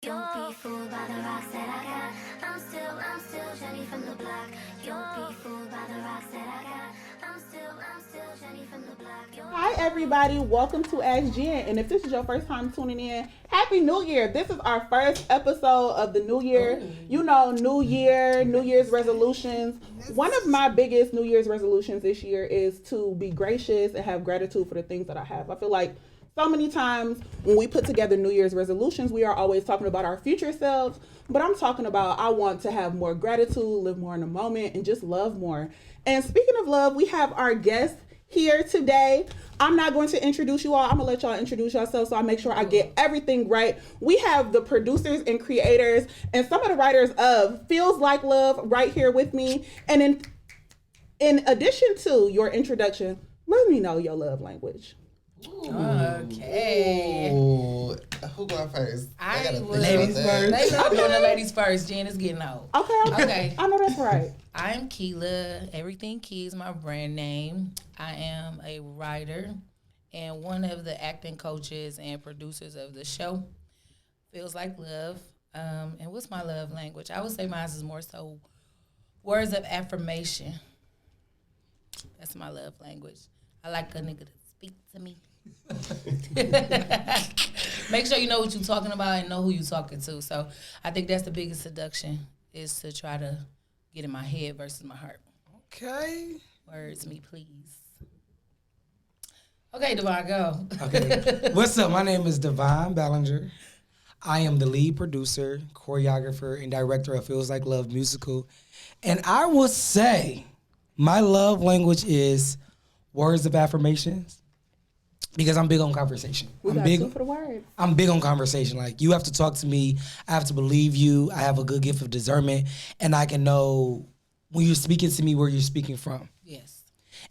Don't be fooled by the rocks that I got. I'm still Jenny from the block. Don't be fooled by the rocks that I got. I'm still Jenny from the block. Hi everybody, welcome to Ask Jen. And if this is your first time tuning in, Happy New Year. This is our first episode of the new year. You know, New Year, New Year's resolutions. One of my biggest New Year's resolutions this year is to be gracious and have gratitude for the things that I have. I feel like so many times when we put together New Year's resolutions, we are always talking about our future selves, but I'm talking about I want to have more gratitude, live more in the moment, and just love more. And speaking of love, we have our guest here today. I'm not going to introduce you all. I'm going to let y'all introduce yourselves so I make sure I get everything right. We have the producers and creators and some of the writers of Feels Like Love right here with me. And in addition to your introduction, let me know your love language. Okay. Ooh. Who going first? Ladies first. I'm doing the ladies first. Jen is getting old. Okay. I know that's right. I'm Keela. Everything Key is my brand name. I am a writer and one of the acting coaches and producers of the show. Feels Like Love. And what's my love language? I would say mine is more so words of affirmation. That's my love language. I like a nigga to speak to me. Make sure you know what you're talking about and know who you're talking to. So I think that's the biggest seduction, is to try to get in my head versus my heart. Okay. Words me, please. Okay, Devon, go. Okay. What's up? My name is Devon Ballinger. I am the lead producer, choreographer, and director of Feels Like Love musical. And I will say my love language is words of affirmations. Because I'm big on conversation. I'm big for the words. I'm big on conversation. Like, you have to talk to me. I have to believe you. I have a good gift of discernment. And I can know when you're speaking to me where you're speaking from. Yes.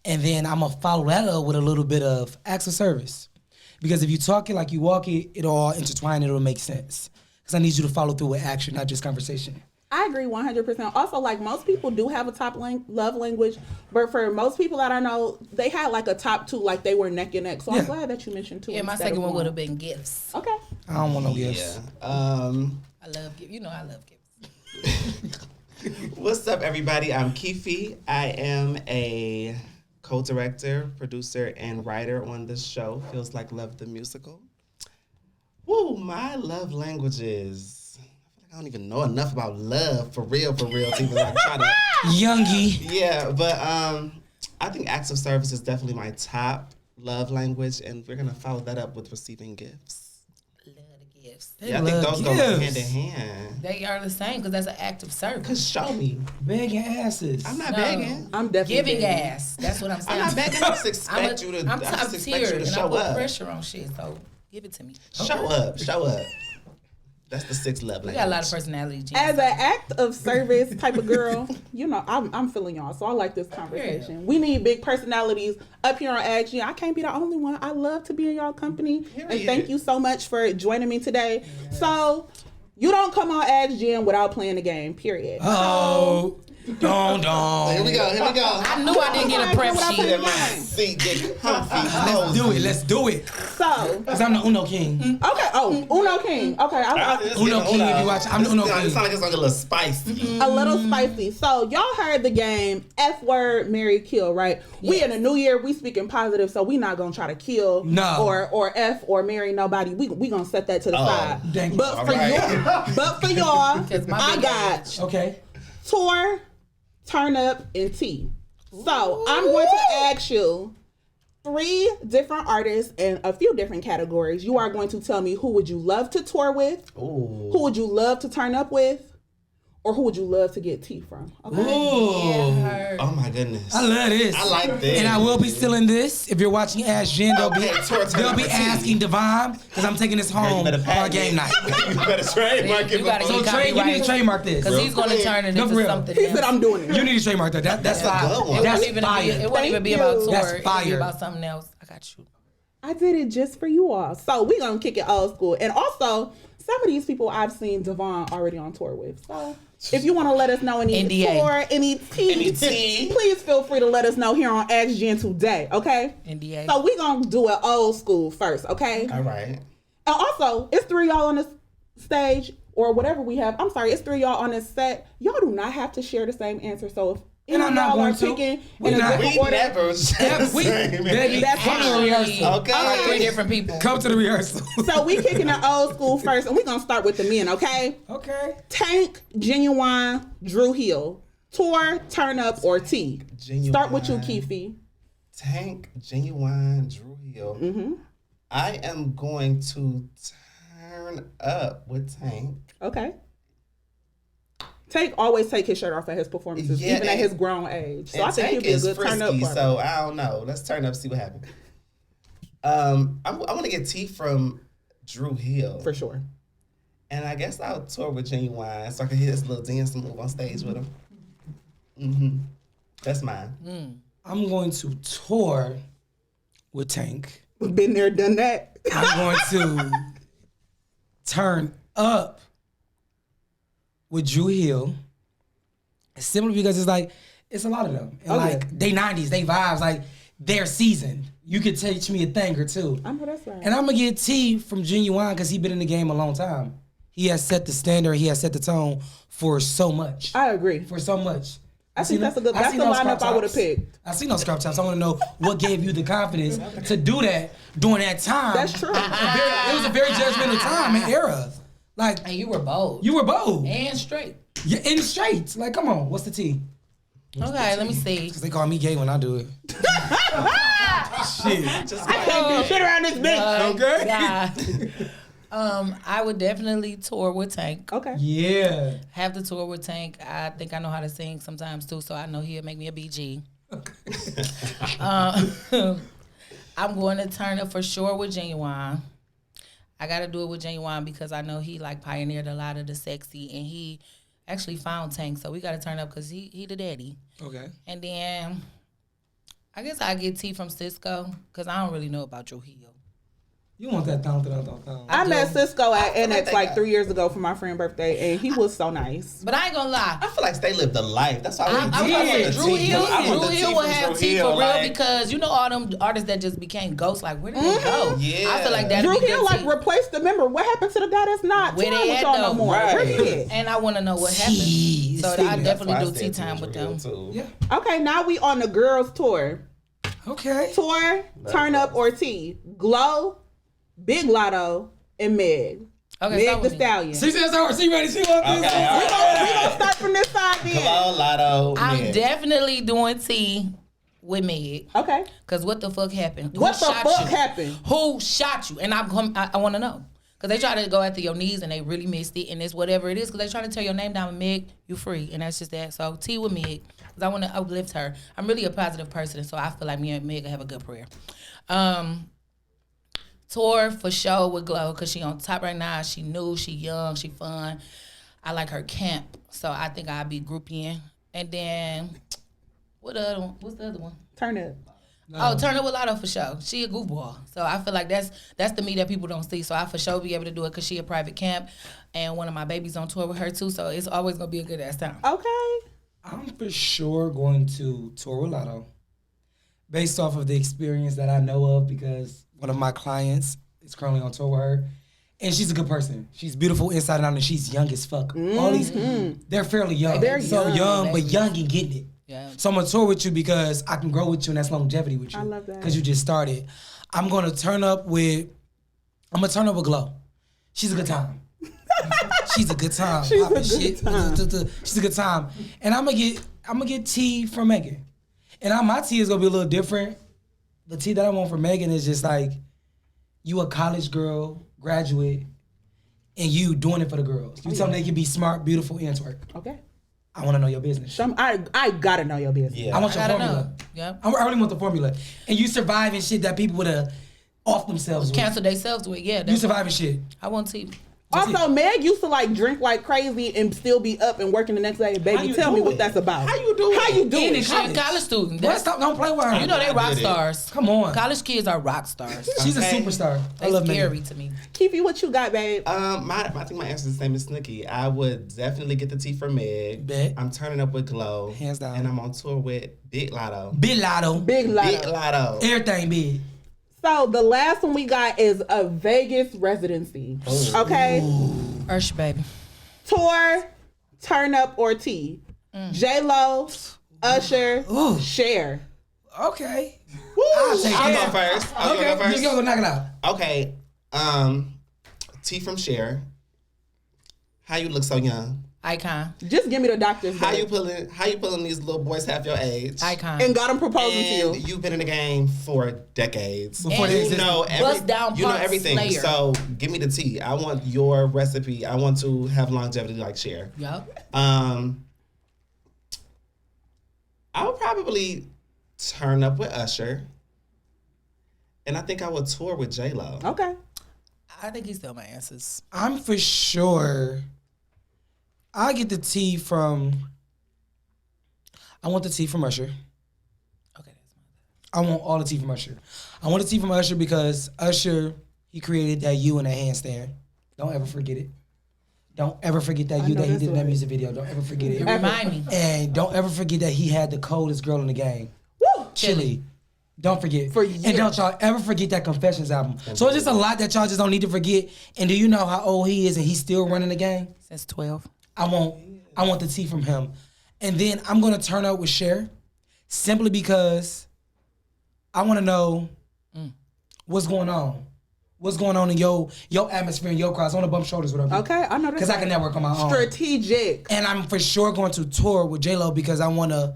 And then I'm going to follow that up with a little bit of acts of service. Because if you talk it like you walk it, it'll all intertwine. It'll make sense. Because I need you to follow through with action, not just conversation. I agree 100%. Also, like, most people do have a top love language, but for most people that I know, they had like a top two, like they were neck and neck. So I'm glad that you mentioned two. Yeah, my second one would have been gifts. Okay. I don't want no gifts. Yeah. I love gifts. You know I love gifts. What's up, everybody? I'm Keefe. I am a co-director, producer, and writer on this show, Feels Like Love the musical. Woo, my love languages. I don't even know enough about love for real to even like try to Youngie. Yeah, but I think acts of service is definitely my top love language, and we're gonna follow that up with receiving gifts. Love the gifts. I think those go hand in hand. They are the same because that's an act of service. Cause show me. Begging asses. I'm not begging. I'm definitely giving begging. ass. That's what I'm saying. I'm not begging. I just expect you to. I'm top tier and I show put up. pressure on shit. So give it to me. Show up. That's the sixth love language. We got a lot of personality. As an act of service type of girl, you know, I'm feeling y'all, so I like this conversation. Yeah. We need big personalities up here on Ask Jen. I can't be the only one. I love to be in y'all company. Period. And thank you so much for joining me today. Yes. So, you don't come on Ask Jen without playing the game, period. Oh. Don't. Here we go. I knew I didn't get a prep sheet. Get my seat, get comfy. Let's do it. So. Because I'm the Uno King. Okay. Oh, Uno King. Okay. Uno King, if you watch, I'm the Uno King. It sounds like it's like a little spicy. A little spicy. So, y'all heard the game, F word, marry, kill, right? Yes. We in the new year, we speaking positive, so we not going to try to kill or F or marry nobody. We going to set that to the side. Thank you. But for y'all, I got tour, turn up, and tea. So I'm going to ask you 3 different artists and a few different categories. You are going to tell me who would you love to tour with, who would you love to turn up with, or who would you love to get tea from? Okay. Yeah, oh my goodness. I love this. I like this. And I will be stealing this. If you're watching Ask Jen, they'll be asking Devon, because I'm taking this home for our game night. You better trademark it. You need to trademark this. Because he's going to turn it into something else. He said I'm doing it. You need to trademark that. That's fire. It wouldn't even be about tour. That's fire. It would be about something else. I got you. I did it just for you all. So we're going to kick it old school. And also, some of these people I've seen Devon already on tour with. So if you want to let us know any NDA. Tour, any tea, please feel free to let us know here on Ask Jen today, okay? NDA. So we're going to do it old school first, okay? All right. And also, it's 3 y'all on this stage or whatever we have, I'm sorry, it's 3 of y'all on this set. Y'all do not have to share the same answer. So if And I'm not y'all going are to. picking We in a not. different We order, never share the same baby, That's come to the fine. rehearsal. Okay. I'm like 3 different people. Come to the rehearsal. so we kicking the old school first, and we're gonna start with the men, okay? Okay. Tank, Genuine, Drew Hill, Tour, Turn Up, or T. Genuine. Start with you, Keefe. Tank, Genuine, Drew Hill. Mm-hmm. I am going to turn up with Tank. Okay. Tank always take his shirt off at his performances, Yeah, even at and- his grown age. So I And think he'll Tank be a is good turn up frisky, partner. so I don't know. Let's turn up, see what happens. I want to get T from Drew Hill. For sure. And I guess I'll tour with Genuine so I can hit this little dance move on stage with him. Mm-hmm. That's mine. I'm going to tour with Tank. Been there, done that. I'm going to turn up with Drew Hill. Simply because it's a lot of them. And Okay. they 90s, they vibes, their season. You could teach me a thing or two. I know that's right. And I'm gonna get T from Genuine because he's been in the game a long time. He has set the standard, he has set the tone for so much. I agree. For so much. I think that's a good. That's the lineup I would have picked. I seen those scrap tops. I want to know what gave you the confidence to do that during that time. That's true. It was a very judgmental time and era. Like, And you were bold. you were bold. And straight. You're in the straight. Like, come on, what's the T? Okay, let me see. Because they call me gay when I do it. Shit. I can't do shit around this bitch. Okay. Yeah. I would definitely tour with Tank. Okay. Yeah. Have to tour with Tank. I think I know how to sing sometimes too, so I know he'll make me a BG. I'm going to turn up for sure with Genuine. I got to do it with Genuine because I know he pioneered a lot of the sexy, and he actually found Tank, so we got to turn up because he the daddy. Okay. And then I guess I get T from Cisco because I don't really know about Drew Hill. You want that thong. I met Cisco at NX they like got- 3 years ago for my friend's birthday, and he was so nice. But I ain't gonna lie. I feel like they lived the life. That's why I want want the Drew T. Hill. I want Drew the Hill T will from have Drew T Hill, for real like- because you know all them artists that just became ghosts. Like where did they go? Yeah. I feel like that. Drew Hill replaced the member. What happened to the guy that's not Where touring they with at y'all no though? more? Right. Where he at? And I want to know what happened. Jeez. So I That's definitely That's why I do said tea time Drew with Hill, them. too. Yeah. Okay, now we on the girls tour. Okay. Tour, Turn Up, or T. Glow, Big Lotto, and Meg. Okay, Meg start the with me. Stallion. See, she ready? She want this? Okay, all We right. gonna start from this side then. Come on, Lotto. I'm Yeah. definitely doing T with Meg. Okay. Cause what the fuck happened? What Who the shot fuck you? happened? Who shot you? And I want to know. Cause they try to go after your knees and they really missed it, and it's whatever it is. Cause they try to tear your name down with Meg, you free, and that's just that. So T with Meg, cause I want to uplift her. I'm really a positive person, so I feel like me and Meg have a good prayer. Tour for sure with Glow, cause she on top right now. She new, she young, she fun. I like her camp, so I think I'll be grouping. And then what the other one? What's the other one? Turn Up. Oh, Turn Up with Lotto for sure. She a goofball. So I feel like that's the me that people don't see. So I for sure be able to do it because she a private camp. And one of my babies on tour with her too. So it's always going to be a good ass time. Okay. I'm for sure going to tour with Lotto based off of the experience that I know of because one of my clients is currently on tour with her. And she's a good person. She's beautiful inside and out, and she's young as fuck. All these, they're fairly young. They're so young, but babies. young and getting it. Yeah. So I'm gonna tour with you because I can grow with you, and that's longevity with you. I love that. Because you just started. I'm gonna turn up with Glow. She's a good time. She's a good time. She's a Poppin' good shit. time. She's a good time. And I'm gonna get T from Megan. And my T is gonna be a little different. The T that I want from Megan is just like you a college girl, graduate, and you doing it for the girls. You tell them they can be smart, beautiful, and twerk. Okay. I want to know your business. I gotta know your business. Yeah. I want your I gotta formula. know. Yep. I really want the formula. And you surviving shit that people would have off themselves with. Cancel themselves with, yeah. You That's, surviving shit. I want T. Also, Meg used to like drink like crazy and still be up and working the next day. How Baby, you tell me do what it? that's about. How you do it? How you do In it? She a college student. Boy, That's, stop, don't play with her. you know they I rock did it. stars. Come on. College kids are rock stars. She's a Okay. superstar. I They love scary Megan. to me. Keefy, what you got, babe? I think my answer is the same as Snooki. I would definitely get the T for Meg. Bet. I'm turning up with Glow. Hands down. And I'm on tour with Big Lotto. Big Lotto. Big Big Lotto. Lotto. Everything big. So the last one we got is a Vegas residency. Okay. Usher, baby. Tour, turn up, or T. J-Lo, Usher, Cher. Okay. I'll take go it. first. I'll Okay, go first. just go knock it out. Okay. T from Cher. How you look so young? Icon. Just give me the doctor's How note. you pulling these little boys half your age? Icon. And got them proposing to And you. you've been in the game for decades. Before they you existed. know Bust down you know punk everything. slayer. So give me the tea. I want your recipe. I want to have longevity like Cher. Yup. I would probably turn up with Usher. And I think I would tour with J-Lo. Okay. I think he's still my answers. I'm for sure. I get the tea from. I want the tea from Usher. Okay, that's I want all the tea from Usher. I want the tea from Usher because Usher, he created that you in a handstand. Don't ever forget it. Don't ever forget that you know that he that's did in that right. music video. Don't ever forget it. it. Remind me. And don't ever forget that he had the coldest girl in the game. Woo! Chili. Don't forget. For and years. don't y'all ever forget that Confessions album. So it's just a lot that y'all just don't need to forget. And do you know how old he is and he's still running the game? Since 12. I want the tea from him. And then I'm gonna turn up with Cher simply because I wanna know what's going on. What's going on in your atmosphere and your crowd. I wanna bump shoulders with her. Okay, I know this. Because I can network on my own. Strategic. And I'm for sure going to tour with J-Lo because I wanna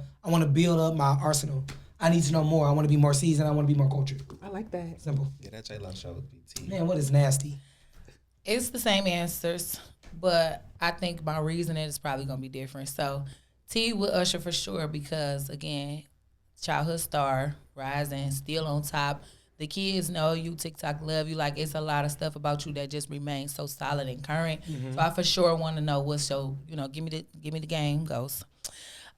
build up my arsenal. I need to know more. I wanna be more seasoned. I wanna be more cultured. I like that. Simple. Yeah, that J-Lo show would be tea. Man, what is nasty? It's the same answers, but I think my reasoning is probably gonna be different. So T with Usher for sure because again, childhood star, rising, still on top. The kids know you, TikTok love you. Like it's a lot of stuff about you that just remains so solid and current. So I for sure want to know what's so give me the game goes.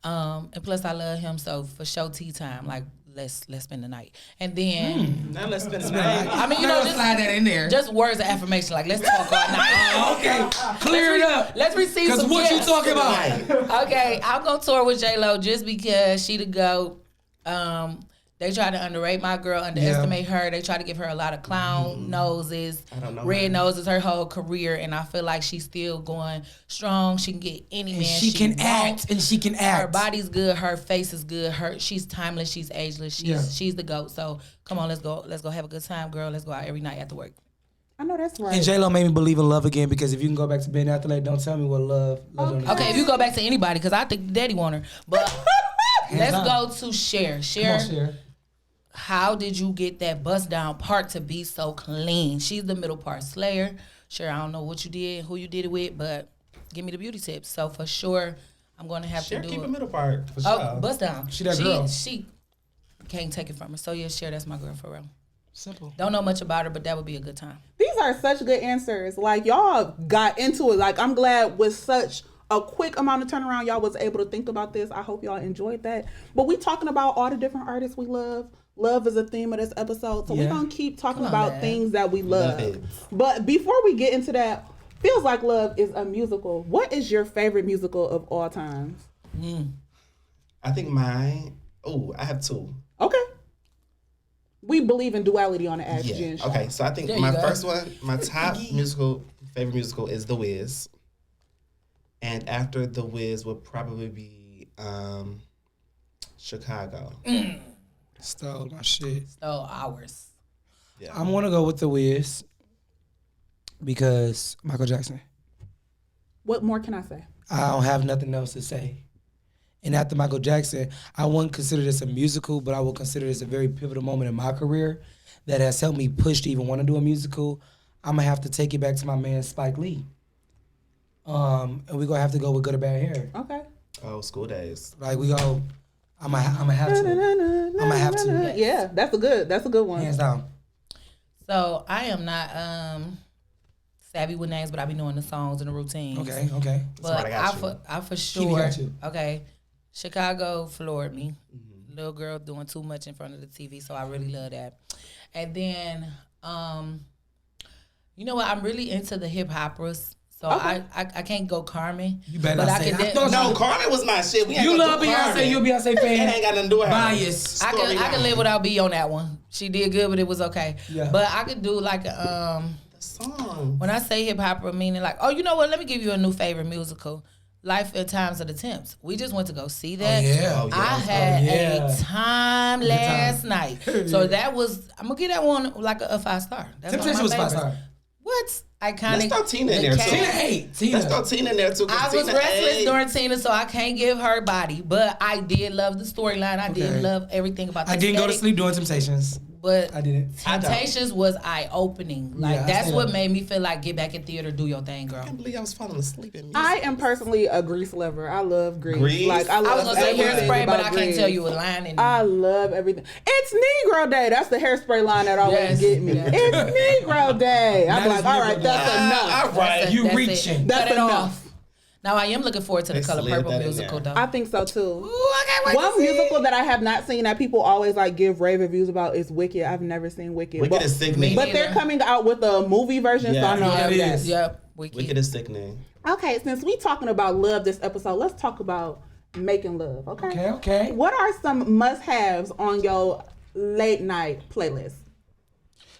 And plus I love him, so for sure tea time. Like let's spend the night, and then Now let's spend the night. I mean Just slide that in there. just words of affirmation. Like let's talk all night. Okay, clear it up. Let's receive Because some what you gifts. talking about? Okay, I'm gonna tour with J-Lo just because she the GOAT. They try to underrate my girl, underestimate her. They try to give her a lot of clown noses, don't know red her. noses her whole career, and I feel like she's still going strong. She can get any man And she can want. act, and she can act. Her body's good, her face is good. She's timeless, she's ageless, she's the GOAT. So come on, let's go have a good time, girl. Let's go out every night after work. I know that's right. And J-Lo made me believe in love again because if you can go back to Ben Affleck, don't tell me what love don't Okay, if you go back to anybody, because I think the daddy want her, but let's down. go to Cher. Cher. Come on, Cher. How did you get that bust down part to be so clean? She's the middle part slayer. Sure, I don't know what you did, who you did it with, but give me the beauty tips. So for sure, I'm going to have Cher to do keep it. a middle part for Oh, sure. bust down. She that girl. She can't take it from her. So yeah, Cher, that's my girl for real. Simple. Don't know much about her, but that would be a good time. These are such good answers. Like y'all got into it. Like I'm glad with such a quick amount of turnaround, y'all was able to think about this. I hope y'all enjoyed that. But we talking about all the different artists we love. Love is a theme of this episode. So we're going to keep talking Come on, about man. things that we love. Love it. But before we get into that, Feels Like Love is a musical. What is your favorite musical of all times? I think mine. Oh, I have two. Okay. We believe in duality on the Ask Jen show. Okay, so I think There my you go. first one, my top favorite musical is The Wiz. And after The Wiz would probably be Chicago. Stole my shit. So ours. Yeah. I'm gonna go with The Wiz because Michael Jackson. What more can I say? I don't have nothing else to say. And after Michael Jackson, I wouldn't consider this a musical, but I will consider this a very pivotal moment in my career that has helped me push to even want to do a musical. I'm gonna have to take it back to my man Spike Lee. And we're gonna have to go with Good or Bad Hair. Okay. Oh, School Days. Like we go, I'm gonna have to. I'm gonna have to. Yeah, that's a good one. Hands down. So I am not savvy with names, but I be knowing the songs and the routines. Okay. But Smart, I got I for Kiwi sure. got you. Okay. Chicago floored me. Little girl doing too much in front of the TV, so I really love that. And then, you know what? I'm really into the hip hoppers. So I can't go Carmen. You better but not I say can that. I thought No, Carmen was my shit. We ain't You gonna love do Beyonce, Carmen. you a Beyonce fan. It ain't got nothing to do with her. Bias. I can live without B on that one. She did good, but it was okay. Yeah. But I could do like a The song. when I say hip hop, meaning like, oh, you know what? Let me give you a new favorite musical. Life and Times of the Temps. We just went to go see that. yeah. I had yeah. a time last night. So that was, I'm going to give that one like a 5-star. That's one of Temptation my was favorites. 5-star. What? Iconic. Let's throw Tina in The there, cast- too. Tina 8. Tina. Let's throw Tina in there too. 'cause I was Tina restless 8. during Tina, so I can't give her body. But I did love the storyline. I Okay. did love everything about the I didn't go to aesthetic. sleep during Temptations. But I didn't. Temptations was eye-opening. Like, Yeah, I that's stayed what up. made me feel like get back in theater, do your thing, girl. I can't believe I was falling asleep in music. I am personally a Grease lover. I love Grease. Grease? Like I I was love going to say everything hairspray, but about I can't Grease. tell you a line in I love everything. It's Negro Day. That's the hairspray line that always Yes. get me. Yes. It's Negro Day. I'm That like, is all Negro right, Day. that's all enough. right. You That's it. reaching. That's Cut it enough. off. Now I am looking forward to the They Color slid Purple that in musical, there. though. I think so too. Ooh, I can't wait One to see musical it. that I have not seen that people always like give rave reviews about is Wicked. I've never seen Wicked. Wicked is sickening. But they're coming out with a movie version, so I know Yeah, how it that is. is. Yep. Wicked. Wicked is sickening. Okay, since we talking about love this episode, let's talk about making love. Okay. Okay. What are some must-haves on your late night playlist?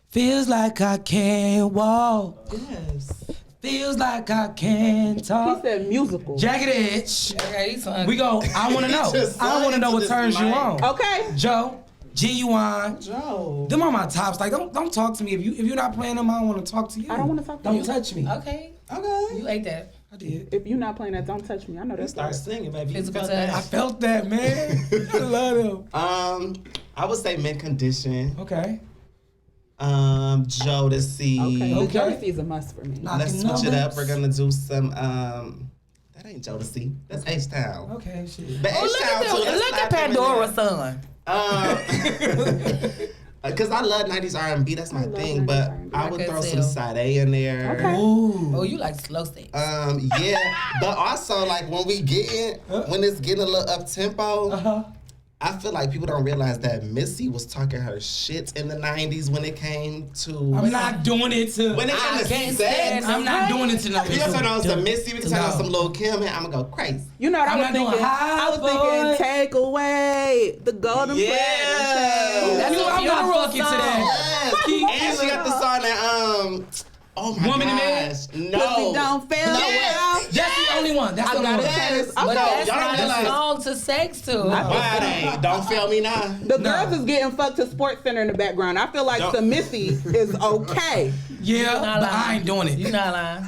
Feels like I can't walk. Yes. Feels like I can't He talk. said musical. Jagged Edge. Okay, he's fun. We go. I want to know. Just I want to know what this turns you mic. on. Okay. Joe, Genuine. Joe. Them are my tops. Like, don't talk to me if you're not playing them. I don't want to talk to you. I don't wanna talk to Don't you. touch me. Okay. Okay. You ate that. I did. If you're not playing that, don't touch me. I know that's Start right. singing, baby. You Physical felt touch. I that. felt that, man. I love them. I would say Mint Condition. Okay. Okay. Jodeci. The Okay. Jodeci is a must for me. Nah. Let's Knocking switch it up. numbers. We're gonna do some. That ain't Jodeci. That's H Town. Okay, shit. But Oh, H look Town at too. that. Let's Look at slap them in Pandora's there. son. Cause I love 90s R&B. That's my love thing. 90s But R&B. I would I throw can some tell. Sade in there. Okay. Ooh. Oh, you like slow sticks. Yeah, but also like when it's getting a little up tempo, Uh-huh. I feel like people don't realize that Missy was talking her shit in the 90s when it came to I'm not doing it to. when it I came to can't sex. stand I'm not doing it to no. You turn on some Missy, we can turn on No. some Lil Kim, and I'm gonna go crazy. You know what I'm I was not doing thinking? high, I was boy. thinking take away the golden Yeah. platinum. That's You- a I'm not funeral fucking to song. that. Yes. Keep And she got the song that oh my Woman and Man? gosh, Pussy no. don't fail. Yes. That's the only one. That's the only gotta one. say this. But Okay. that's y'all don't not a realize- song to sex to. Why it ain't? Don't fail me now. The No. girls is getting fucked to Sports Center in the background. I feel like Don't- some Missy is okay. Yeah, not but lying. I ain't doing it. You not lying.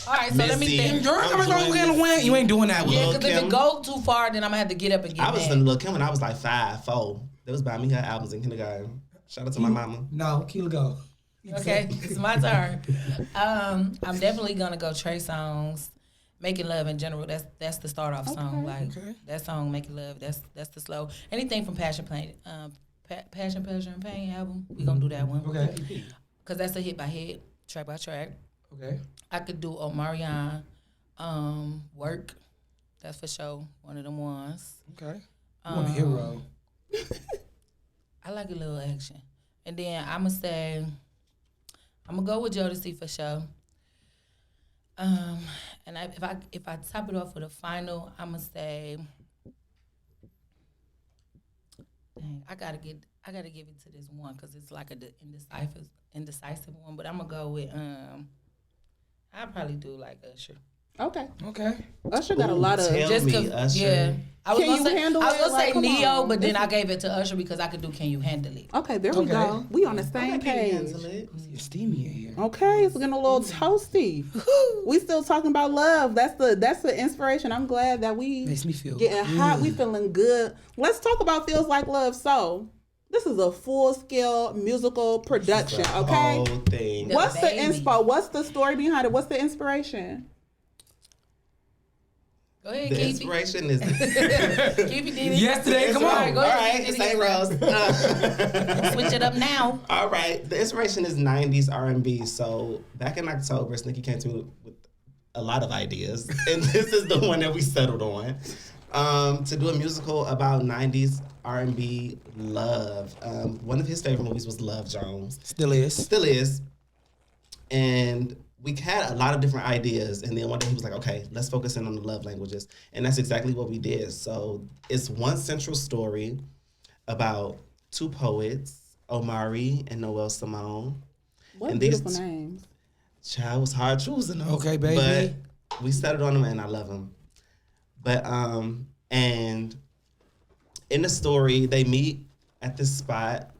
All right, so let me Missy. think. Girl, I'm gonna win. You ain't doing that with Yeah, me. because if Kim. it go too far, then I'm gonna have to get up and get I was mad. in Lil Kim when I was like 5, 4. They was buying me her albums in kindergarten. Shout out to my mama. No, Keela go. Okay, it's my turn. I'm definitely gonna go Trey Songz. Making Love in general, that's the start off song. Like Okay. that song, Making Love, that's the slow. Anything from Passion, Pleasure, and Pain album, we gonna do that one. Okay. Cause that's a hit by hit, track by track. Okay. I could do Omarion, Work. That's for sure. One of them ones. Okay. You want a hero? I like a little action. And then I'ma say, I'm gonna go with Jodeci for sure. And if I top it off with a final, I'ma say, dang, I gotta give it to this one because it's like a indecisive one. But I'm gonna go with I'll probably do like Usher. Okay. Okay. Usher got a lot of. Tell Just me, 'cause, Usher. yeah. I was Can gonna you say, handle I was it? gonna Like, say come Neo, on. but then This I is- gave it to Usher because I could do Can You Handle It? Okay, there we Okay. go. We on the same page. It's steamy in here. Okay, it's getting a little toasty. We still talking about love. That's the inspiration. I'm glad that we Makes me feel getting hot. We good. feeling good. Let's talk about Feels Like Love. So, this is a full scale musical production. The Okay, whole thing. What? what's the baby. inspo? What's the story behind it? What's the inspiration? Go ahead, The Keefy. inspiration is. Keefy did it. Yesterday, come Sorry, on. go All ahead, right, Keefy St. did it. Rose. Switch it up now. All right, the inspiration is 90s R&B. So back in October, Snicky came to me with a lot of ideas, and this is the one that we settled on. To do a musical about 90s R&B love. One of his favorite movies was Love Jones. Still is. Still is. And we had a lot of different ideas, and then one day he was like, okay, let's focus in on the love languages. And that's exactly what we did. So it's one central story about two poets, Omari and Noel Simone. What and beautiful names. Child, was hard choosing them. Okay, baby. But we settled on them, and I love them. But, and in the story, they meet at this spot,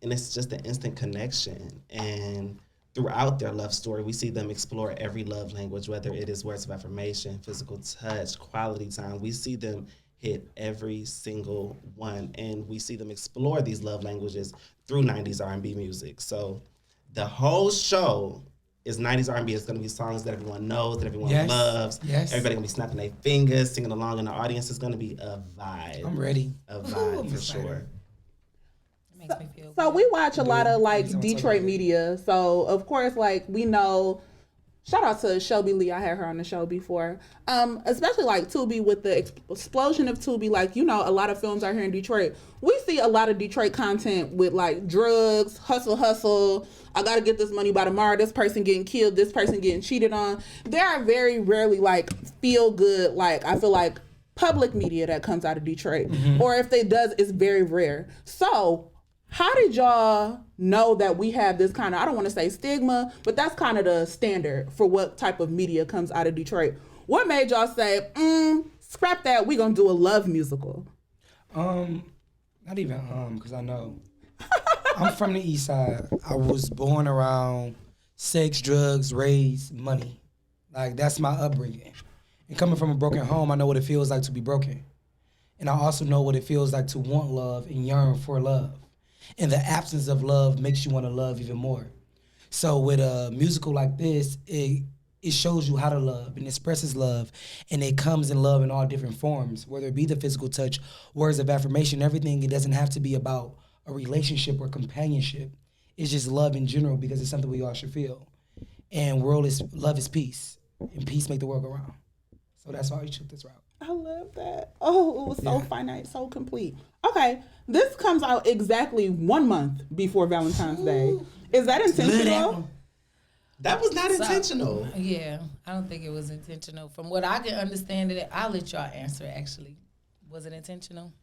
and it's just an instant connection. And throughout their love story, we see them explore every love language, whether it is words of affirmation, physical touch, quality time. We see them hit every single one, and we see them explore these love languages through 90s R&B music. So the whole show is 90s R&B. It's going to be songs that everyone knows, that everyone loves. Yes. Everybody going to be snapping their fingers, singing along, and the audience is going to be a vibe. I'm ready. A vibe for sure. Makes me feel So good. we watch a lot of like Someone Detroit talk about it. media. So of course, like we know, shout out to Shelby Lee. I had her on the show before. Especially like Tubi, with the explosion of Tubi. Like, you know, a lot of films are here in Detroit. We see a lot of Detroit content with like drugs, hustle. I gotta get this money by tomorrow. This person getting killed. This person getting cheated on. There are very rarely like feel good. Like I feel like public media that comes out of Detroit, or if they does, it's very rare. So how did y'all know that we have this kind of, I don't want to say stigma, but that's kind of the standard for what type of media comes out of Detroit? What made y'all say, scrap that, we gonna do a love musical? Not even because I know. I'm from the East Side. I was born around sex, drugs, raised, money. Like, that's my upbringing. And coming from a broken home, I know what it feels like to be broken. And I also know what it feels like to want love and yearn for love. And the absence of love makes you want to love even more. So with a musical like this, it shows you how to love and expresses love. And it comes in love in all different forms, whether it be the physical touch, words of affirmation, everything. It doesn't have to be about a relationship or companionship. It's just love in general, because it's something we all should feel. And love is peace. And peace make the world go round. So that's why we took this route. I love that. Oh, it was so finite, so complete. Okay, this comes out exactly 1 month before Valentine's Day. Is that intentional? That was not intentional. Yeah, I don't think it was intentional. From what I can understand it, I'll let y'all answer actually. Was it intentional?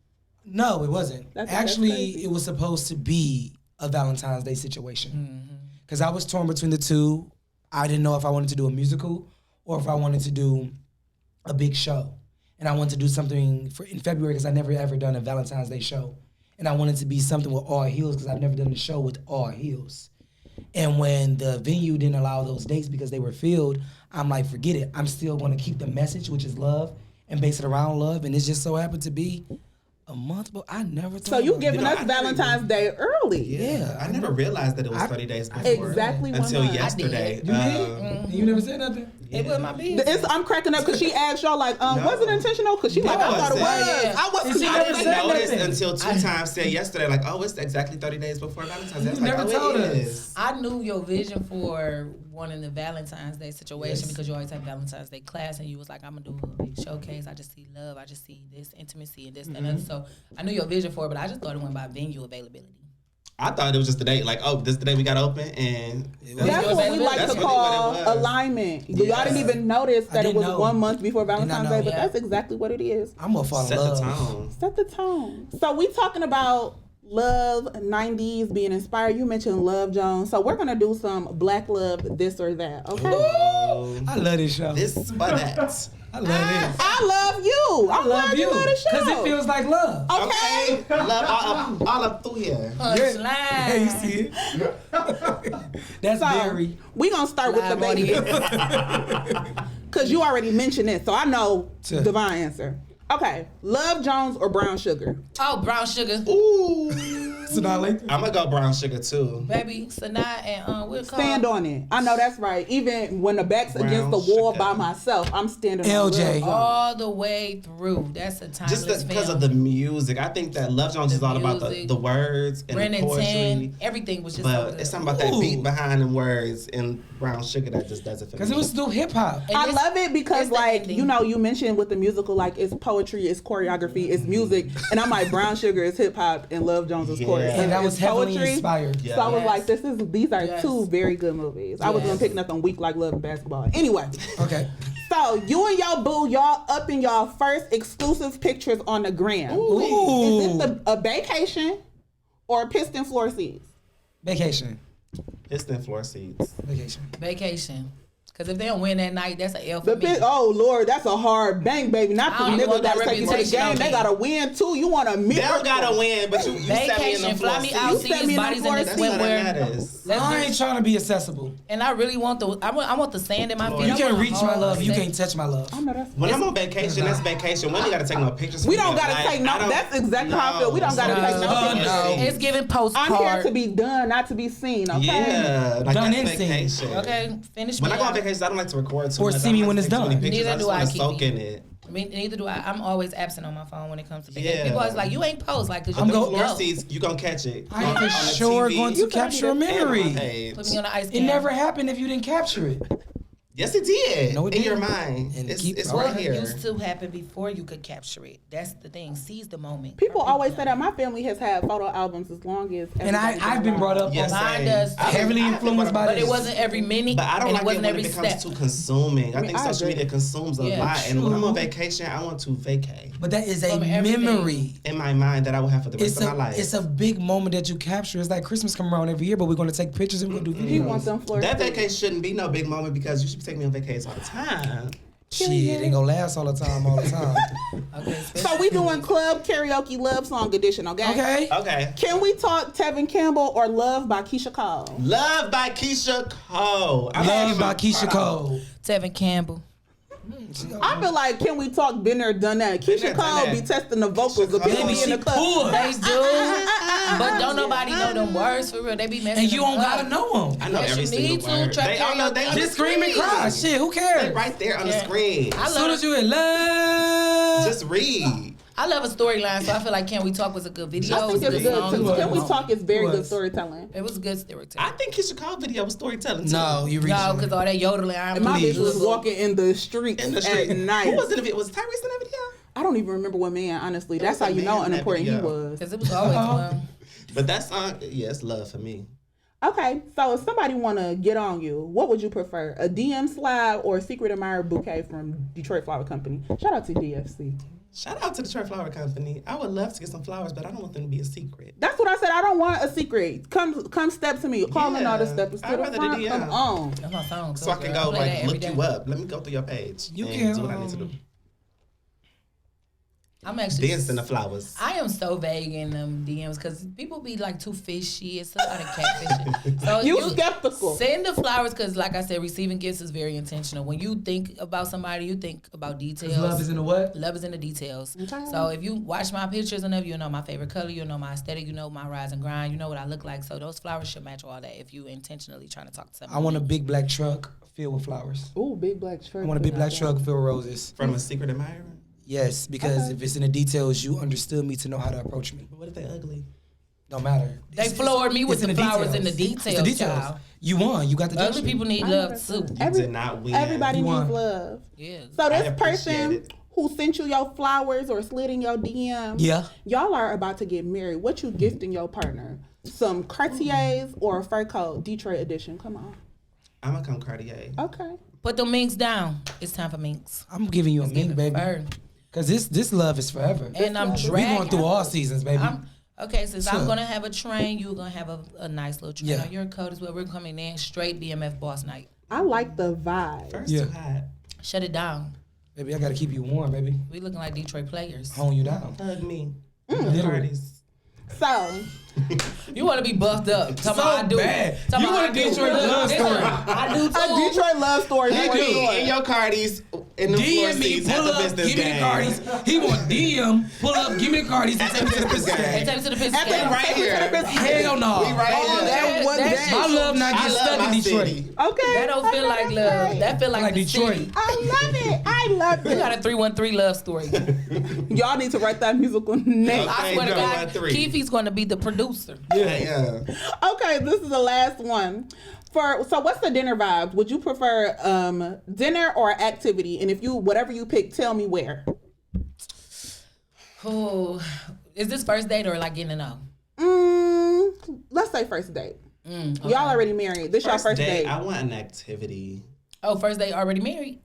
No, it wasn't. That's Actually, crazy. it was supposed to be a Valentine's Day situation. Because I was torn between the two. I didn't know if I wanted to do a musical or if I wanted to do a big show. And I wanted to do something in February, because I never ever done a Valentine's Day show. And I wanted to be something with all heels, because I've never done a show with all heels. And when the venue didn't allow those dates because they were filled, I'm like, forget it. I'm still going to keep the message, which is love, and base it around love. And it just so happened to be a month, but I never thought So you about giving it. us Valentine's Day early. Yeah. I never realized that it was 30 days before. Exactly 1 Until month. yesterday. You did? You never said nothing? It was my business. I'm cracking up because she asked y'all like, No. was it intentional? Because she like, I thought it was. wasn't. I wasn't. She I never didn't said notice nothing. until two times said yesterday, like, oh, it's exactly 30 days before Valentine's Day. I was You like, never oh, told it us. is. I knew your vision for wanting the Valentine's Day situation because you always have Valentine's Day class, and you was like, I'm gonna do a big showcase. I just see love. I just see this intimacy and this and that. So I knew your vision for it, but I just thought it went by venue availability. I thought it was just the date. Like, oh, this is the day we got open, and That's what we like That's to really what call it was. alignment. Yeah. Y'all didn't even notice that it didn't was know. 1 month before not Valentine's know. Day, but Yeah. that's exactly what it is. I'm going to fall in set love. the tone. Set the tone. So we talking about love, 90s, being inspired. You mentioned Love Jones. So we're going to do some Black love, this or that, okay? I love this show. This or that. I love this. I love you. I I'm love glad you. love the show. Because it feels like love. Okay. Love all up through here. Punchline. Yeah, you see it? That's So very. we going to start with the Live baby. audience. Because you already mentioned it. So I know Sure. divine answer. Okay. Love Jones or Brown Sugar? Oh, brown sugar. Ooh. So now, like, I'm gonna go brown sugar too. Baby, Sanaa and we'll call Stand on it. I know that's right. Even when the back's Brown against the wall sugar. by myself, I'm standing LJ. on Love Jones. all the way through. That's a timeless Just because film. of the music. I think that Love Jones The is all about music. the words and the Brennan poetry. 10, everything was just so But good. it's something about that beat behind them words in brown sugar that just does it for me. because it was still hip hop. And I it's- love it because, it's the like, ending. you know, you mentioned with the musical, like, it's poetry, it's choreography, it's music. And I'm like, Brown Sugar is hip hop and Love Jones is choreography. Yeah. And that was heavily poetry. inspired. Yeah. So I was Yes. like, these are Yes. two very good movies. I was gonna Yes. pick nothing weak like Love and Basketball. Anyway, Okay. so you and your boo, y'all up in y'all first exclusive pictures on the gram. Ooh. Is this a vacation or piston floor seats? Vacation. Piston floor seats. Vacation. Vacation. Because if they don't win that night, that's an L for me. Oh Lord, that's a hard bang, baby. Not the I don't nigga want that that's taking to the reputation game. on They me. gotta win too. You want a They miracle. don't gotta win, but you set me in the Vacation, floor fly me seats. out, You see set me his in the bodies in floor the seats. That's all that swimwear. matters. I ain't trying to be accessible. And I really want I want the sand in my feet. You I can't want reach a my whole love. You sand. can't touch my love. I know that's When I'm on vacation, that's vacation. We ain't gotta take no pictures. we for don't me. gotta Like, take no. I don't- That's exactly how I feel. We don't gotta take no Oh, pictures. no. It's giving postcard. I'm here to be done, not to be seen. Okay. Yeah, like Done that's and seen. vacation. Okay, finish When me I go on out. vacation, I don't like to record too Or much. see I don't me like when to it's take too many done. pictures. Neither I just do I, want to soak Kiki. in it. I mean, neither do I. I'm always absent on my phone when it comes to vacation. Yeah. People always like, you ain't post. Like, cause But you the don't floor know. seats, you gonna catch it. I on am the for sure TV, going to capture a and on my memory. page. Put me on the ice It can. never happened if you didn't capture it. Yes, it did. No, it in didn't. your mind. And It's keep- it's Well, right It here. used to happen before you could capture it. That's the thing. Seize the moment. People always say that my family has had photo albums as long as. And I've been brought up Yes, on Mine same. does. heavily influenced by But this. it wasn't every minute. But I don't and like it wasn't it when every it becomes step. too consuming. I mean, think I social agree. media consumes a Yeah, lot. And when I'm true. on vacation, I want to vacate But that is a From everything. memory. in my mind that I will have for the rest It's of my life. a big moment that you capture. It's like Christmas come around every year, but we're gonna take pictures and we'll do He videos. wants them floor That seats. vacation shouldn't be no big moment because you should be taking me on vacation all the time. Shit, it ain't gonna last all the time. Okay, So we doing club karaoke love song edition, okay? Okay. Okay. Can we talk Tevin Campbell or Love by Keisha Cole? Love by Keisha Cole. Love by Keisha Cole. Tevin Campbell. I feel like can we talk been there, done that? Been Keisha there, done Cole that. be testing the vocals of Keisha people Cole. be in the club. Cool. They do. But don't nobody know them words for real. They be messing And you don't them up. gotta know them. I know Yes, every you single need to. word. Trap They all know they karaoke. on the Just scream and screen. cry. Shit, who They cares? right there on the Yeah. screen. I As soon love as you in love. Just read. I love a storyline, so I feel like Can We Talk was a good video. I It was think a it's good good song. too. It Can we was. talk is very It good was. storytelling. It was good storytelling. I think Keisha Cole video was storytelling too. No, you reaching. No, because all that yodeling. I'm And my Please. bitch was walking in the streets in the street. at night. Who was in the video? Was Tyrese in that video? I don't even remember what man, honestly. There That's was how a you know man in that unimportant he video. was. Because it was always fun. But that song, yeah, it's love for me. Okay, so if somebody want to get on you, what would you prefer? A DM slide or a secret admirer bouquet from Detroit Flower Company? Shout out to DFC. Shout out to the Detroit Flower Company. I would love to get some flowers, but I don't want them to be a secret. That's what I said. I don't want a secret. Come step to me. Call in all the Yeah, steps to I'd the rather front. do Come DM. on. That's my song. So I can girl. go play that like every look day. you up. Let me go through your page You and can, do what I need to do. I'm actually Dance in the flowers. I am so vague in them DMs because people be like too fishy. It's a lot of catfishing. So You skeptical. Send the flowers because, like I said, receiving gifts is very intentional. When you think about somebody, you think about details. Love is in the what? Love is in the details. Okay. So if you watch my pictures enough, you'll know my favorite color, you'll know my aesthetic, you know my rise and grind, you know what I look like. So those flowers should match all that if you intentionally trying to talk to somebody. I want a big black truck filled with flowers. Ooh, big black truck. I want a big black truck filled with roses. From a secret admirer? Yes, because if it's in the details, you understood me to know how to approach me. But what if they ugly? Don't matter. They floored me with it's the flowers in the It's details, the details. child. You won. You got the Other gesture. people need love too. You did not win. Everybody You needs won. love. Yeah. So I this appreciate person it. who sent you your flowers or slid in your DM, Yeah. y'all are about to get married. What you gifting your partner? Some Cartiers or a fur coat? Detroit edition. Come on. I'm gonna come Cartier. Okay. Put the minks down. It's time for minks. I'm giving you a mink, baby. Fur. Because this love is forever. And I'm We dragging. going through all seasons, baby. Okay, since I'm Sure. gonna have a train, you're gonna have a nice little train Yeah. on your coat as well. We're coming in straight BMF boss night. I like the vibe. First Yeah. too hot. Shut it down. Baby, I got to keep you warm, baby. We looking like Detroit players. Hone you down. Hug me. Literally. Parties. So You want to be buffed up? Tell me So I do. bad. Tell me You want I a do. Detroit love Listen, story. I do too. a Detroit love story. He for do. sure. In your Cardis, in the floor DM me, seats at pull the up, business give me the game. Cardis. He want DM, pull up, give me the Cardis. At the business Hey, game. take me to the business At the game. right here. Hell no. We right Oh, here. that one That- day. My love not I get love stuck my in Detroit. city. Okay. That don't feel like love. That feel like, Like the Detroit. city. I love it. I love You got it. a 313 love story. Y'all need to write that musical name. I swear to God, 313. Keefe's going to be the producer. Yeah. Okay, this is the last one. So what's the dinner vibes? Would you prefer dinner or activity? And if you whatever you pick, tell me where. Oh, is this first date or like getting to know? let's say first date. Okay. Y'all already married. This y'all first date. I want an activity. Oh, first date already married?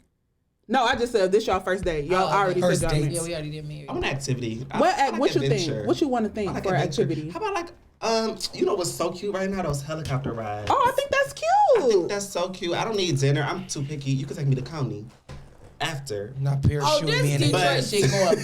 No, I just said this y'all first date. Y'all already First said y'all date. married. Yeah, we already did marry. I want an activity. What you adventure. think? What you want to think I like for adventure. activity? How about you know what's so cute right now? Those helicopter rides. Oh, I think that's cute. I think that's so cute. I don't need dinner. I'm too picky. You can take me to Coney after. Not parachute Oh, this me in the Detroit shit go up.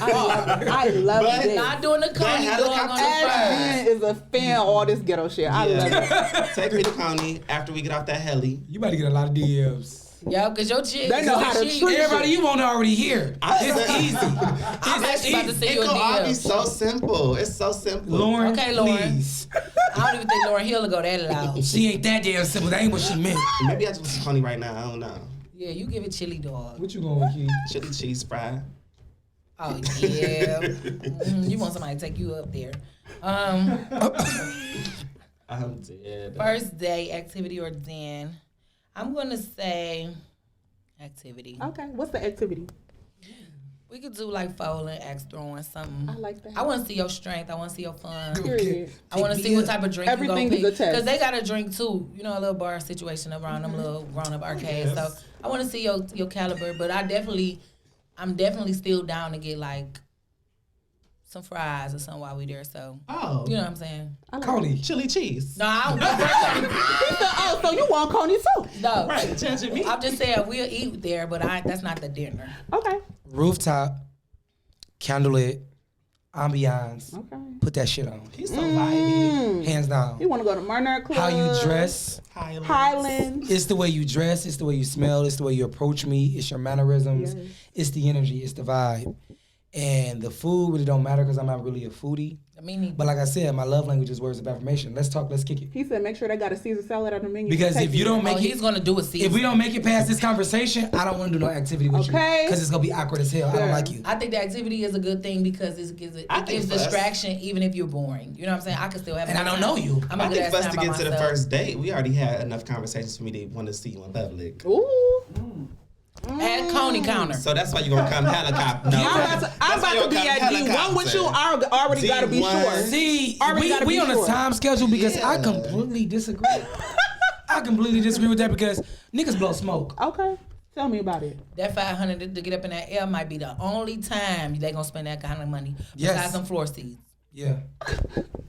I love But- it. Not doing the Coney dog on the As first. Jen is a fan of all this ghetto shit. I love it. Take me to Coney after we get off that heli. You about to get a lot of DMs. Yeah, because your chick. They know how to she- treat Everybody you want to already hear. It's easy. I'm actually about to It's send It you a could all be DM. so simple. It's so simple. Lauren, Okay, Lauren. please. I don't even think Lauren Hill will go that loud. She ain't that damn simple. That ain't what she meant. Maybe I just want Coney right now. I don't know. Yeah, you give it chili dog. What you going with, Keith? Chili cheese fry. Oh yeah. You want somebody to take you up there. I'm dead. First day activity or den. I'm gonna say activity. Okay, what's the activity? We could do like bowling, axe throwing, something. I like that. I want to see your strength. I want to see your fun. Period. I want to see what type of drink Everything you is gonna a pick. test. Because they got a drink too. You know, a little bar situation around them little grown-up arcades. Yes. So I want to see your caliber. But I'm definitely still down to get like some fries or something while we there. So Oh. you know what I'm saying? Coney. Chili cheese. No, I don't. Oh, so you want Coney too? No. Right, judging me. I'm just saying we'll eat there, but that's not the dinner. Okay. Rooftop, candlelit, ambiance. Okay. Put that shit on. He's so vibey. Hands down. You want to go to Marnard Club? How you dress. Highlands. It's the way you dress. It's the way you smell. It's the way you approach me. It's your mannerisms. Yes. It's the energy. It's the vibe. And the food really don't matter because I'm not really a foodie. I mean, But like I said, my love language is words of affirmation. Let's talk. Let's kick it. He said, make sure they got a Caesar salad on the menu. Because Take if you don't make he's it, gonna do a season. if we don't make it past this conversation, I don't want to do no activity with you. Okay. Because it's gonna be awkward as hell. I don't Yeah. like you. I think the activity is a good thing because it gives I think for us- distraction even if you're boring. You know what I'm saying? I can still have. And a I good don't time. know you. I'm a I good think ass for us time to by get to the myself. first date, we already had enough conversations for me to want to see you in public. Ooh. At Coney counter. So that's why you're going to come helicopter. No, I'm about to be at D1 with you. I already got to be D1. sure. See, Already gotta we be on sure. a time schedule because I Yeah. completely disagree. I completely disagree with that because niggas blow smoke. Okay. Tell me about it. That $500 to get up in that air might be the only time they gonna spend that kind of money. Yes. Besides some floor seats. Yeah.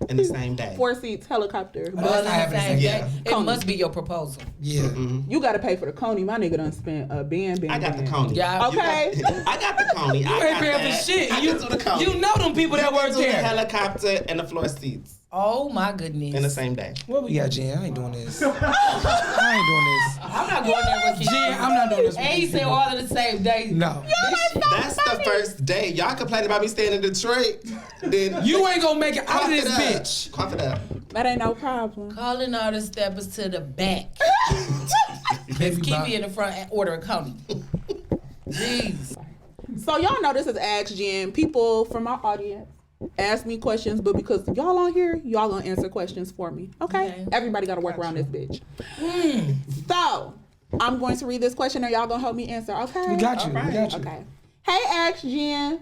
In the same day. 4 seats, helicopter. But But that's not happening. Same Yeah. day. It must be your proposal. Yeah. you got to pay for the Coney. My nigga done spent a band. I got the Coney. Yeah. Okay. I got the Coney. You ain't paying for shit. I You, can do the Coney. you know them people that I work can do the there. helicopter and the floor seats Oh my goodness. in the same day. What we got, Jen? I ain't doing this. I ain't doing this. I'm not going there with you. Jen, I'm not doing this with And he these said people. all of the same day. No. That's the first day. Y'all complain about me staying in Detroit. Then You ain't gonna make it out cough of it this up. bitch. Cough it up. That ain't no problem. Calling all the steppers to the back. Baby, Keep bye. me in the front and order a Coney. Jeez. So y'all know this is Ask Jen. People from my audience ask me questions, but because y'all on here, y'all gonna answer questions for me. Okay? Okay. Everybody gotta work around this bitch. So I'm going to read this question and y'all gonna help me answer. Okay? We got you. We got you. Okay. Hey, Ask Jen.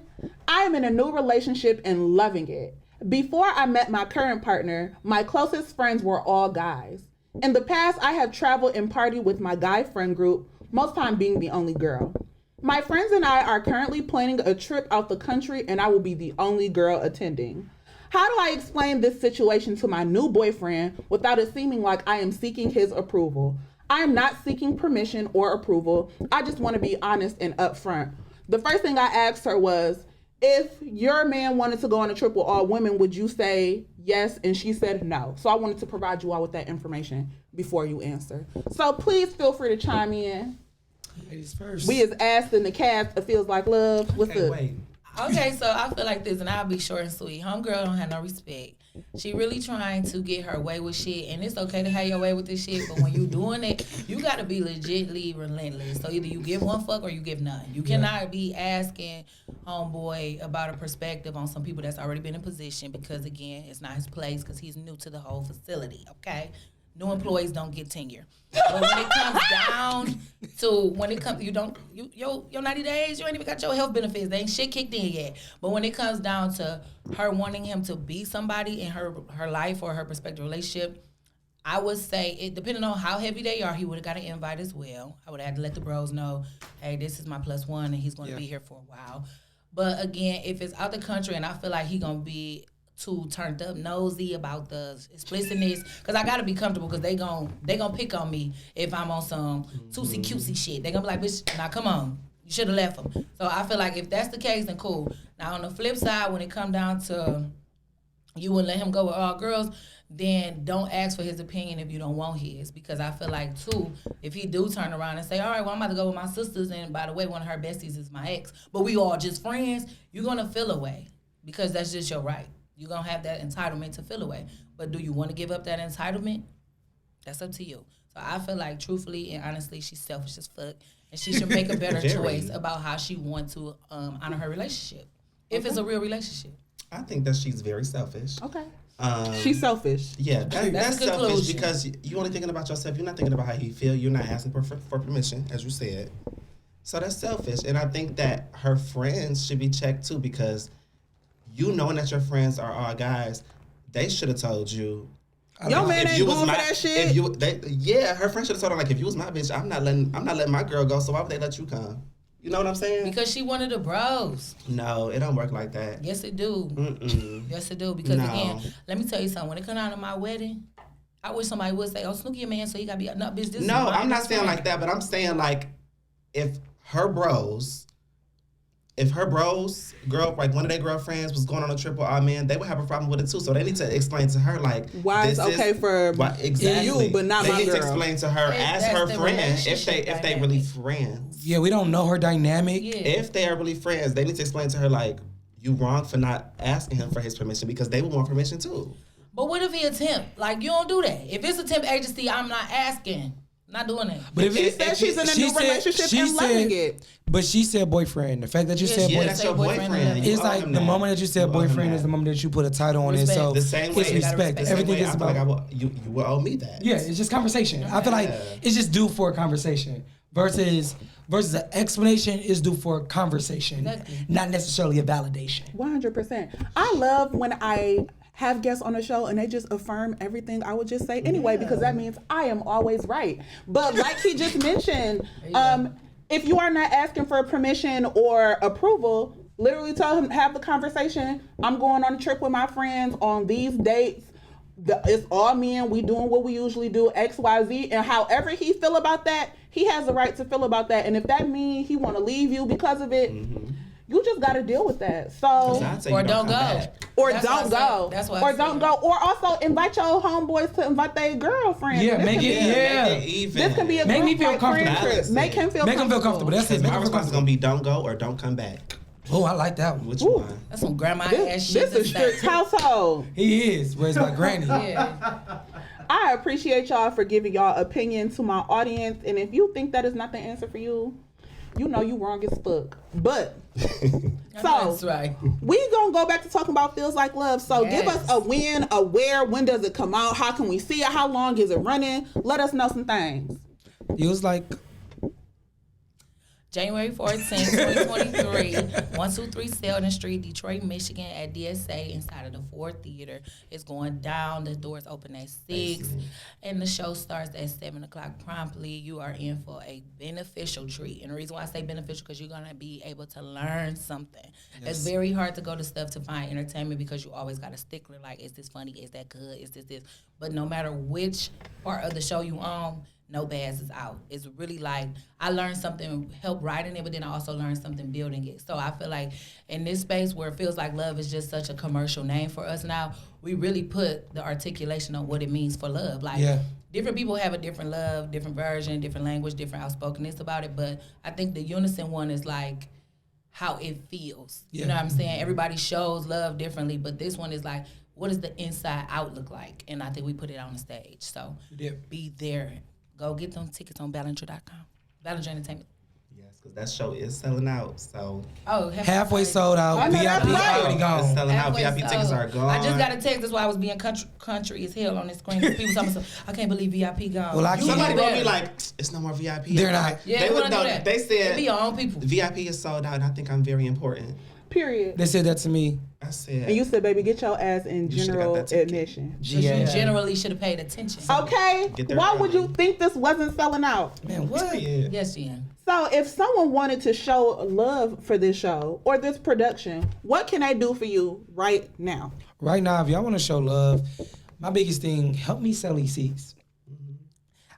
I am in a new relationship and loving it. Before I met my current partner, my closest friends were all guys. In the past, I have traveled and partied with my guy friend group, most time being the only girl. My friends and I are currently planning a trip out the country and I will be the only girl attending. How do I explain this situation to my new boyfriend without it seeming like I am seeking his approval? I am not seeking permission or approval. I just want to be honest and upfront. The first thing I asked her was, if your man wanted to go on a trip with all women, would you say yes? And she said no. So I wanted to provide you all with that information before you answer. So please feel free to chime in. Ladies first. We is asked in the cast, it feels like love. What's Okay, up? wait. Okay, so I feel like this, and I'll be short and sweet. Homegirl don't have no respect. She really trying to get her way with shit, and it's okay to have your way with this shit, but when you doing it, you got to be legitly relentless. So either you give one fuck or you give none. You cannot be asking homeboy about a perspective on some people that's already been in position because, again, it's not his place because he's new to the whole facility, okay? new employees don't get tenure. But when it comes down to your 90 days, you ain't even got your health benefits. They ain't shit kicked in yet. But when it comes down to her wanting him to be somebody in her life or her prospective relationship, I would say, it depending on how heavy they are, he would have got an invite as well. I would have had to let the bros know, hey, this is my +1 and he's going to be here for a while. But again, if it's out the country and I feel like he going to be too turned up nosy about the explicitness, because I gotta be comfortable, because they gon' pick on me if I'm on some tootsie cutesy shit. They gonna be like, bitch, now come on, you should have left him. So I feel like if that's the case, then cool. Now on the flip side, when it come down to you wouldn't let him go with all girls, then don't ask for his opinion if you don't want his, because I feel like too, if he do turn around and say, all right, well I'm about to go with my sisters, and by the way, one of her besties is my ex, but we all just friends, you're gonna feel away, because that's just your right. You're going to have that entitlement to feel away. But do you want to give up that entitlement? That's up to you. So I feel like, truthfully and honestly, she's selfish as fuck. And she should make a better choice about how she wants to honor her relationship. If it's a real relationship. I think that she's very selfish. Okay. She's selfish. Yeah, that's selfish, because you only thinking about yourself. You're not thinking about how you feel. You're not asking for permission, as you said. So that's selfish. And I think that her friends should be checked too, because you knowing that your friends are all guys, they should have told you. Your man ain't going for that shit. Her friend should have told her, like, if you was my bitch, I'm not letting my girl go. So why would they let you come? You know what I'm saying? Because she one of the bros. No, it don't work like that. Yes, it do. Yes, it do. Because again, let me tell you something. When it come down to my wedding, I wish somebody would say, "Oh, Snooki, your man, so he gotta be no bitch." This no, is I'm not saying like that, but I'm saying like, if her bros, girl, like one of their girlfriends was going on a trip with our man, they would have a problem with it too. So they need to explain to her, like, why it's okay for exactly you, but not my girl. They need to explain to her as her friend, if they really friends. Yeah, we don't know her dynamic. Yeah. If they are really friends, they need to explain to her, like, you wrong for not asking him for his permission, because they would want permission too. But what if he attempt? Like, you don't do that. If it's a temp agency, I'm not asking. Not doing it. But if she said she's in a new relationship and loving it. But she said boyfriend. The fact that you said boyfriend. That's your boyfriend. It's like the moment that you said boyfriend is the moment that you put a title on it. So the same way, it's respect. Everything is about. You will owe me that. Yeah, it's just conversation. I feel like it's just due for a conversation versus an explanation is due for a conversation, not necessarily a validation. 100%. I love when I have guests on the show and they just affirm everything I would just say anyway, because that means I am always right. But like he just mentioned, if you are not asking for permission or approval, literally tell him, have the conversation. I'm going on a trip with my friends on these dates. It's all men. We doing what we usually do, X, Y, Z. And however he feel about that, he has the right to feel about that. And if that means he want to leave you because of it, you just got to deal with that. So, or don't go. Or don't go. That's what or don't go. Or also invite your homeboys to invite their girlfriend. Yeah, make it even. This can be a make me feel comfortable. Make him feel comfortable. That's it. My response is going to be don't go or don't come back. Oh, I like that one. Which one? That's some grandma ass shit. This is strict household. He is. Where's my granny? Yeah. I appreciate y'all for giving y'all opinion to my audience. And if you think that is not the answer for you, you know you wrong as fuck. But that's right. We gonna go back to talking about Feels Like Love. So give us a when does it come out? How can we see it? How long is it running? Let us know some things. Feels like January 14th, 2023, 123 Selden Street, Detroit, Michigan, at DSA, inside of the Ford Theater. It's going down. The doors open at 6, and the show starts at 7 o'clock promptly. You are in for a beneficial treat. And the reason why I say beneficial, because you're going to be able to learn something. Yes. It's very hard to go to stuff to find entertainment, because you always got a stickler, like, is this funny? Is that good? Is this? But no matter which part of the show you on, no bads is out. It's really like, I learned something, help writing it, but then I also learned something building it. So I feel like in this space where it feels like love is just such a commercial name for us now, we really put the articulation on what it means for love. Like, different people have a different love, different version, different language, different outspokenness about it. But I think the unison one is like how it feels. You know what I'm saying? Everybody shows love differently, but this one is like, what does the inside out look like? And I think we put it on the stage. So be there. Go get them tickets on Ballinger.com. Ballinger Entertainment. Yes. because that show is selling out. So Oh, Halfway sold out. I know VIP that's right. already it's gone. selling out. Halfway VIP tickets sold. are gone. I just got a text. That's why I was being country as hell on the screen. People telling me, I can't believe VIP gone. Well, I You can't- Somebody better. gonna be like, it's no more VIP. They're not. Yeah, They they would wanna know. do that. They It said be your own people. VIP is sold out, and I think I'm very important. Period. They said that to me. I said, And you said, baby, get your ass in You should've general got that ticket. admission. Because you Yeah. generally should have paid attention. Okay. Get there Why would you early. think this wasn't selling out? Man, what? Period. Yes, Jen. So if someone wanted to show love for this show or this production, what can they do for you right now? Right now, if y'all want to show love, my biggest thing, help me sell these seats.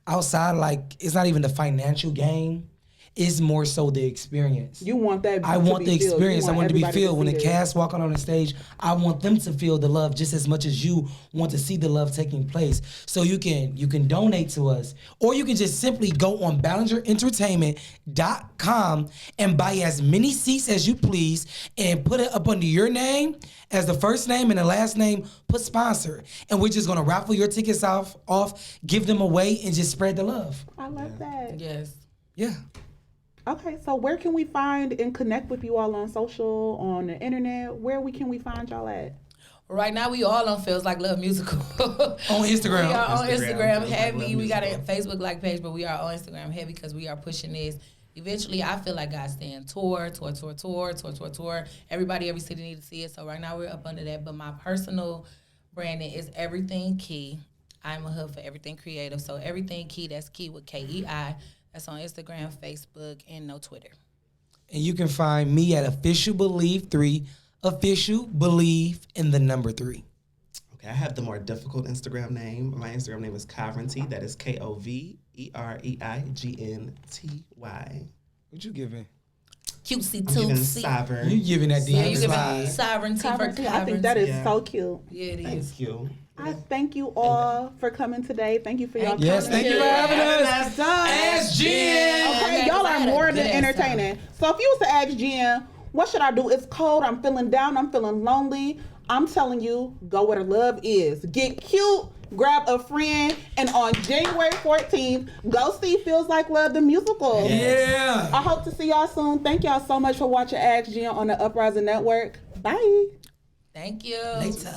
Outside, like, it's not even the financial gain. It's more so the experience. You want that I to want be the filled. experience. You I want it to be everybody filled. When see the this. cast walk out on the stage, I want them to feel the love just as much as you want to see the love taking place. So you can donate to us. Or you can just simply go on BallingerEntertainment.com and buy as many seats as you please and put it up under your name as the first name and the last name, put sponsor. And we're just gonna raffle your tickets off, give them away, and just spread the love. I love that. Yes. Yeah. Okay, so where can we find and connect with you all on social, on the internet? Where can we find y'all at? Right now, we all on Feels Like Love Musical. On Instagram. We are on Instagram, Instagram Feels Like heavy. Love We got a Musical. Facebook like page, but we are on Instagram heavy because we are pushing this. Eventually, I feel like God's saying tour. Everybody, every city needs to see it. So right now, we're up under that. But my personal branding is Everything Key. I'm a hub for everything creative. So Everything Key, that's Key with K-E-I. That's on Instagram, Facebook, and no Twitter. And you can find me at Official Believe 3, Official Believe in the number 3. Okay, I have the more difficult Instagram name. My Instagram name is Covereignty. That is KOVEREIGNTY. What you giving? Cutesy I'm giving tootsie. sovereign. You giving that Yeah, DM you give slide. it sovereignty for Sovereignty, I think that is Yeah. so cute. Yeah, it is. Thank you. I thank you all for coming today. Thank you for y'all Thank Yes, coming. thank you for having us. Done. ASKJENN. Okay, Okay, y'all 'cause I are had a more good than ass entertaining. So if you was to ask Jen, what should I do? It's cold. I'm feeling down. I'm feeling lonely. I'm telling you, go where the love is. Get cute. Grab a friend. And on January 14th, go see Feels Like Love, the musical. Yeah. I hope to see y'all soon. Thank y'all so much for watching Ask Jen on the Uprising Network. Bye. Thank you. Later.